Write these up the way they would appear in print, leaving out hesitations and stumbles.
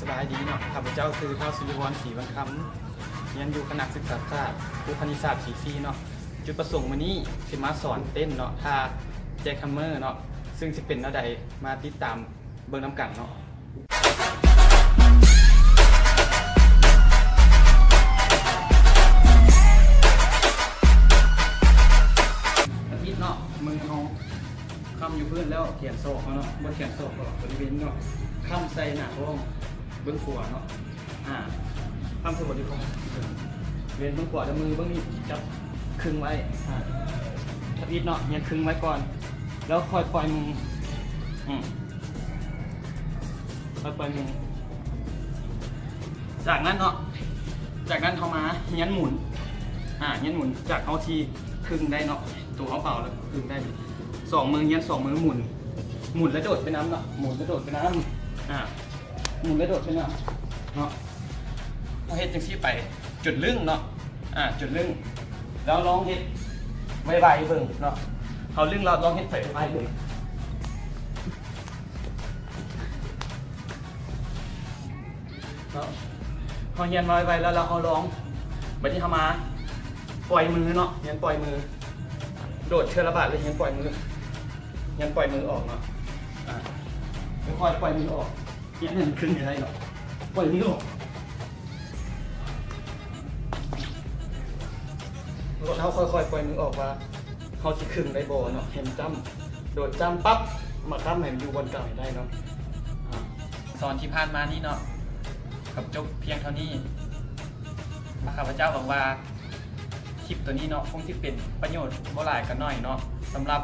สบายดีเนาะข้าพเจ้าคือท้าวสิริวัฒน์ศรีวันคำเรียนอยู่คณะศึกษาศาสตร์ครูคณิตศาสตร์ปี4เนาะจุดประสงค์วันนี้สิมาสอนเต้นเนาะท่าแจ็คฮัมเมอร์เนาะซึ่งสิเป็นแนวใดมาติดตามเบิ่งนำกันเนาะอาทิตย์เนาะมือเขาคำอยู่พื้นแล้วเขียนโซ่เขาเนาะบนเขียนโซ่ก็บริเวณเนาะคำใส่หน้าท้องเบื้องขวาเนาะคำสมบูรณ์ที่เขาเวียนเบื้องขวาแล้วมือเบื้องนี้จับครึ่งไว้อาทิตย์เนาะยันครึ่งไว้ก่อนแล้วคอยปล่อยมือคอยปล่อยมือจากนั้นเนาะจากนั้นเขามายันหมุนยันหมุนจากเอาทีครึ่งได้เนาะตัวเขาเปล่าแล้วครึ่งได้สองมือยันสองมือหมุนแล้วโดดไปน้ำเนาะหมุนแล้วโดดไปน้ำหมุนแล้วโดดไปน้ำเนาะเราเฮ็ดจังซี่ไปจุดลึ่งเนาะจุดลึ่งแล้วลองเฮ็ดไวๆเบิ่งเนาะเขาลึ่งเราลองเฮ็ดไปไวๆเบิ่งเนาะพอเฮียนไวๆแล้วเราเอาลองบัดนี้เขามาปล่อยมือเนาะเฮียนปล่อยมือโดดเชือกระบาดเลยเฮียนปล่อยมือออกเนาะค่อยปล่อยมือออกเฮียนครึ่งอะไรเนาะปล่อยมือออกเขาค่อยๆปล่อยมือออกว่าเขาสิครึ่งได้บ่เนาะเห็นจ้ำโดดจ้ำปั๊บมาข้ามให้มันอยู่บนเก่าได้เนาะสอนที่ผ่านมานี่เนาะกับจบเพียงเท่านี้ข้าพเจ้าหวังว่าคลิปตัวนี้เนาะคงที่เป็นประโยชน์บ่หลายกันหน่อยเนาะสำหรับ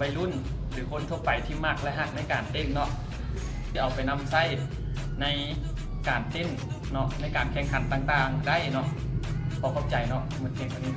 วัยรุ่นหรือคนทั่วไปที่มักและหักในการเต้นเนาะที่เอาไปนำใช้ในการเต้นเนาะในการแข่งขันต่างๆได้เนาะพอเข้าใจเนาะเหมือนเพลงตัวนี้